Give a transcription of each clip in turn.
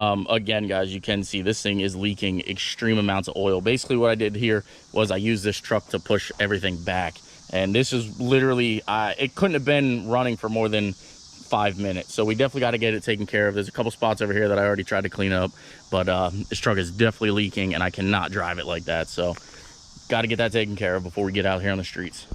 Again, guys, you can see this thing is leaking extreme amounts of oil. Basically what I did here was I used this truck to push everything back, and this is literally it couldn't have been running for more than 5 minutes. So we definitely got to get it taken care of. There's a couple spots over here that I already tried to clean up, but this truck is definitely leaking and I cannot drive it like that. So got to get that taken care of before we get out here on the streets.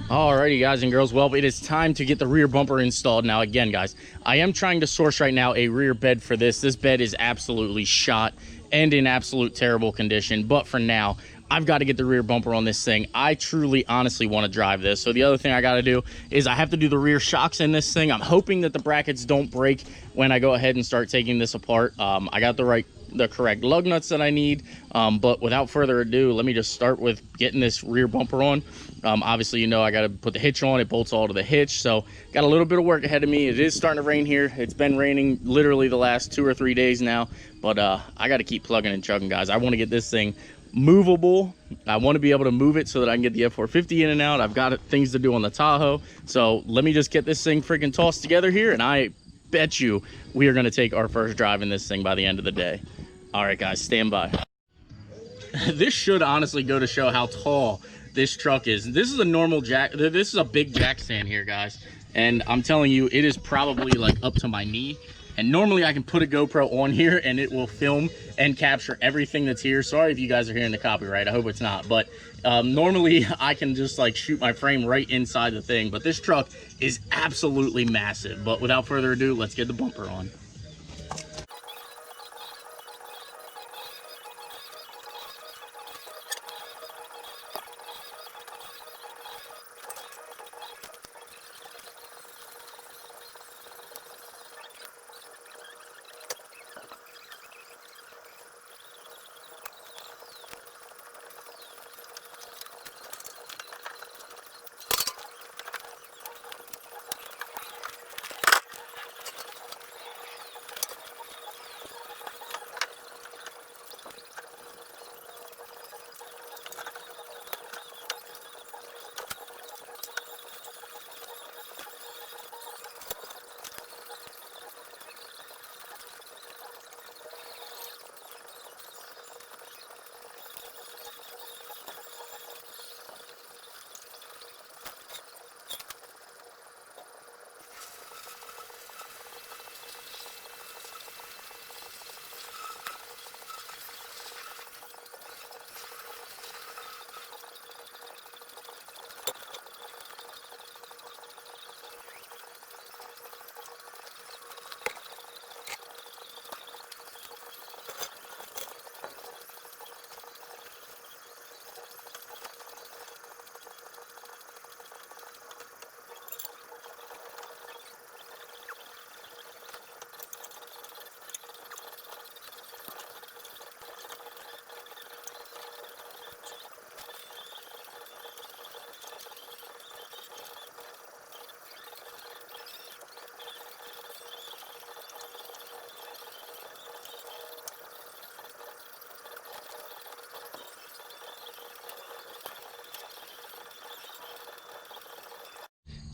Alrighty, guys and girls, well, it is time to get the rear bumper installed. Now again, guys, I am trying to source right now a rear bed for this bed is absolutely shot and in absolute terrible condition, but for now I've got to get the rear bumper on this thing. I truly honestly want to drive this. So the other thing I got to do is I have to do the rear shocks in this thing. I'm hoping that the brackets don't break when I go ahead and start taking this apart. I got the correct lug nuts that I need, but without further ado, let me just start with getting this rear bumper on. Obviously, you know, I got to put the hitch on. It bolts all to the hitch, so got a little bit of work ahead of me. It is starting to rain here. It's been raining literally the last 2 or 3 days now, but I got to keep plugging and chugging, guys. I want to get this thing movable. I want to be able to move it so that I can get the F450 in and out. I've got things to do on the Tahoe, so let me just get this thing freaking tossed together here, and I bet you we are going to take our first drive in this thing by the end of the day. All right, guys, stand by. This should honestly go to show how tall this truck is. This is a normal jack. This is a big jack stand here, guys, and I'm telling you, it is probably like up to my knee. And normally I can put a GoPro on here and it will film and capture everything that's here. Sorry if you guys are hearing the copyright. I hope it's not. But normally I can just like shoot my frame right inside the thing. But this truck is absolutely massive. But without further ado, let's get the bumper on.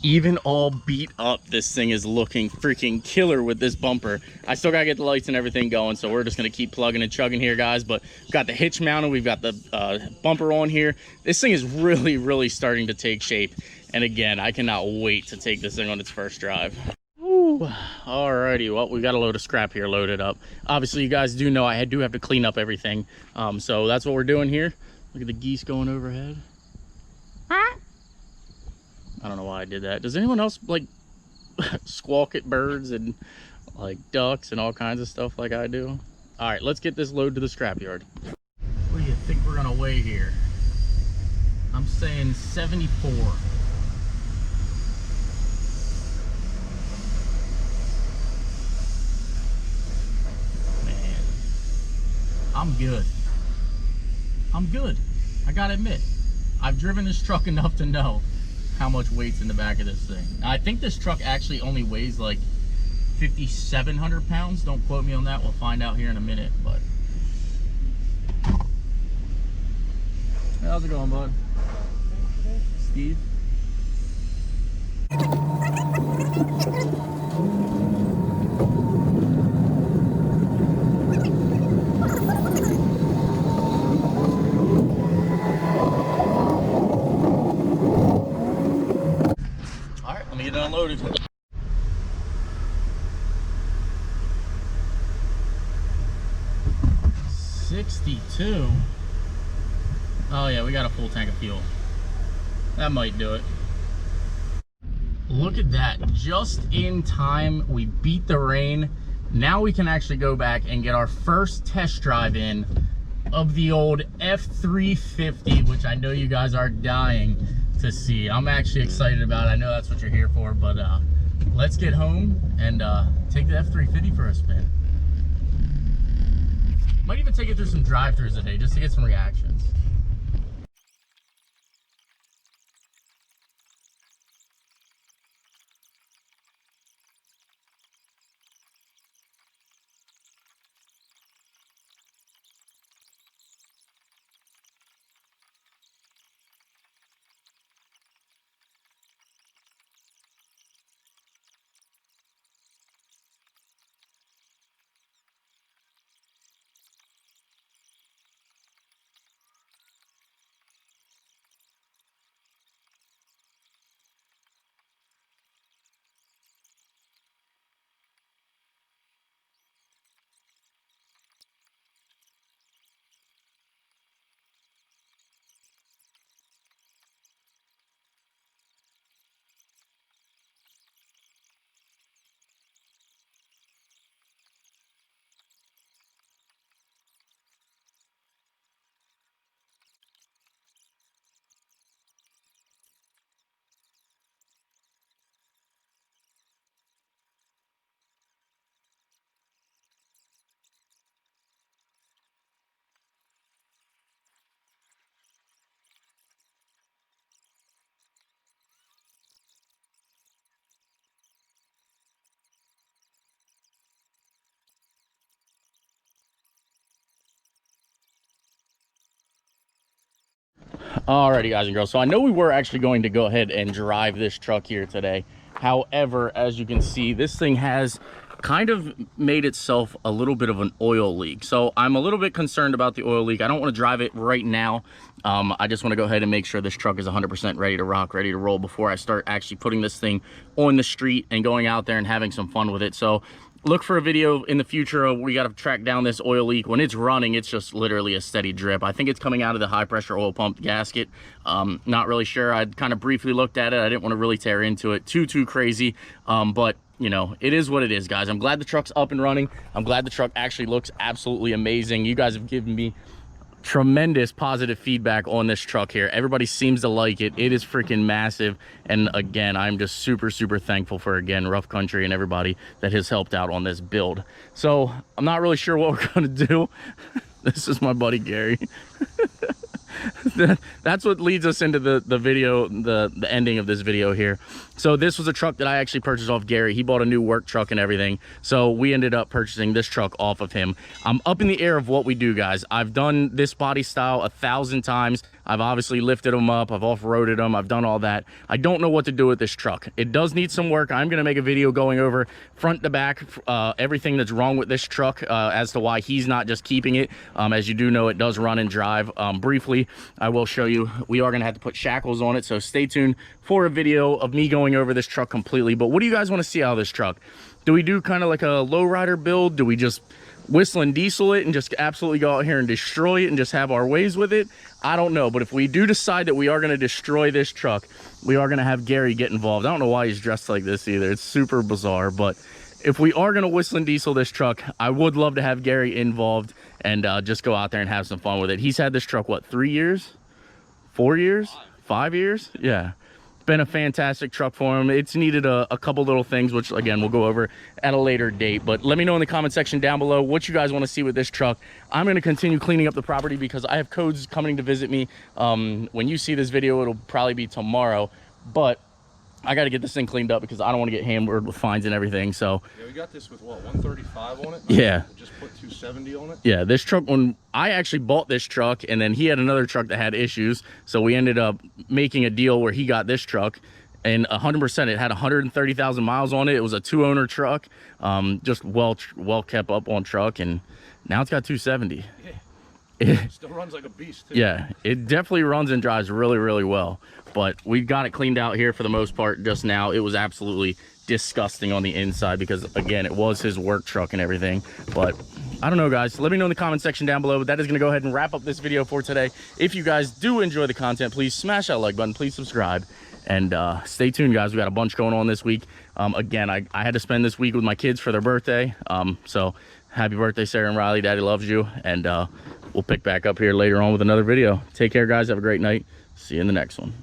Even all beat up, this thing is looking freaking killer with this bumper. I still gotta get the lights and everything going, so we're just gonna keep plugging and chugging here, guys. But we've got the hitch mounted, we've got the bumper on here. This thing is really starting to take shape, and again, I cannot wait to take this thing on its first drive. Alrighty, well, we got a load of scrap here loaded up. Obviously, you guys do know I do have to clean up everything, so that's what we're doing here. Look at the geese going overhead. I don't know why I did that. Does anyone else like squawk at birds and like ducks and all kinds of stuff like I do? All right, let's get this load to the scrapyard. What do you think we're gonna weigh here? I'm saying 74. Man, I'm good. I'm good. I gotta admit, I've driven this truck enough to know how much weight's in the back of this thing. I think this truck actually only weighs like 5,700 pounds. Don't quote me on that. We'll find out here in a minute. But how's it going, bud? Steve? 62. Oh yeah, we got a full tank of fuel. That might do it. Look at that, just in time. We beat the rain. Now we can actually go back and get our first test drive in of the old F350, which I know you guys are dying to see. I'm actually excited about it. I know that's what you're here for, but let's get home and take the F350 for a spin. Might even take it through some drive-thrus today just to get some reactions. Alrighty, guys and girls, so I know we were actually going to go ahead and drive this truck here today. However, as you can see, this thing has kind of made itself a little bit of an oil leak. So I'm a little bit concerned about the oil leak. I don't want to drive it right now. I just want to go ahead and make sure this truck is 100% ready to rock, ready to roll before I start actually putting this thing on the street and going out there and having some fun with it. So look for a video in the future. We got to track down this oil leak. When it's running, it's just literally a steady drip. I think it's coming out of the high pressure oil pump gasket. Not really sure. I kind of briefly looked at it. I didn't want to really tear into it too crazy. But you know, it is what it is, guys. I'm glad the truck's up and running. I'm glad the truck actually looks absolutely amazing. You guys have given me tremendous positive feedback on this truck here. Everybody seems to like it. It is freaking massive. And again, I'm just super thankful for, again, Rough Country and everybody that has helped out on this build. So I'm not really sure what we're gonna do. This is my buddy Gary. That's what leads us into the video, the ending of this video here. So this was a truck that I actually purchased off Gary. He bought a new work truck and everything, so we ended up purchasing this truck off of him. I'm up in the air of what we do, guys. I've done this body style 1,000 times. I've obviously lifted them up, I've off-roaded them, I've done all that. I don't know what to do with this truck. It does need some work. I'm gonna make a video going over front to back, everything that's wrong with this truck, as to why he's not just keeping it. As you do know, it does run and drive. Briefly, I will show you, we are gonna have to put shackles on it, so stay tuned for a video of me going over this truck completely. But what do you guys want to see out of this truck? Do we do kind of like a lowrider build? Do we just whistle and diesel it and just absolutely go out here and destroy it and just have our ways with it? I don't know, but if we do decide that we are going to destroy this truck, we are going to have Gary get involved. I don't know why he's dressed like this either. It's super bizarre, but if we are going to whistle and diesel this truck, I would love to have Gary involved and just go out there and have some fun with it. He's had this truck, what, 3 years? 4 years? 5 years? Yeah. Been a fantastic truck for him. It's needed a couple little things, which again we'll go over at a later date. But let me know in the comment section down below what you guys want to see with this truck. I'm going to continue cleaning up the property because I have codes coming to visit me. When you see this video, it'll probably be tomorrow, but I got to get this thing cleaned up because I don't want to get hammered with fines and everything. So yeah, we got this with what, 135 on it? Yeah, we just put 270 on it. Yeah, this truck, when I actually bought this truck, and then he had another truck that had issues, so we ended up making a deal where he got this truck, and 100%, it had 130,000 miles on it. It was a 2-owner truck, just well kept up on truck, and now it's got 270. Yeah. It still runs like a beast too. Yeah, it definitely runs and drives really well. But we got it cleaned out here for the most part just now. It was absolutely disgusting on the inside because, again, it was his work truck and everything. But I don't know, guys. Let me know in the comment section down below. But that is going to go ahead and wrap up this video for today. If you guys do enjoy the content, please smash that like button. Please subscribe. And stay tuned, guys. We got a bunch going on this week. Again, I had to spend this week with my kids for their birthday. So happy birthday, Sarah and Riley. Daddy loves you. And we'll pick back up here later on with another video. Take care, guys. Have a great night. See you in the next one.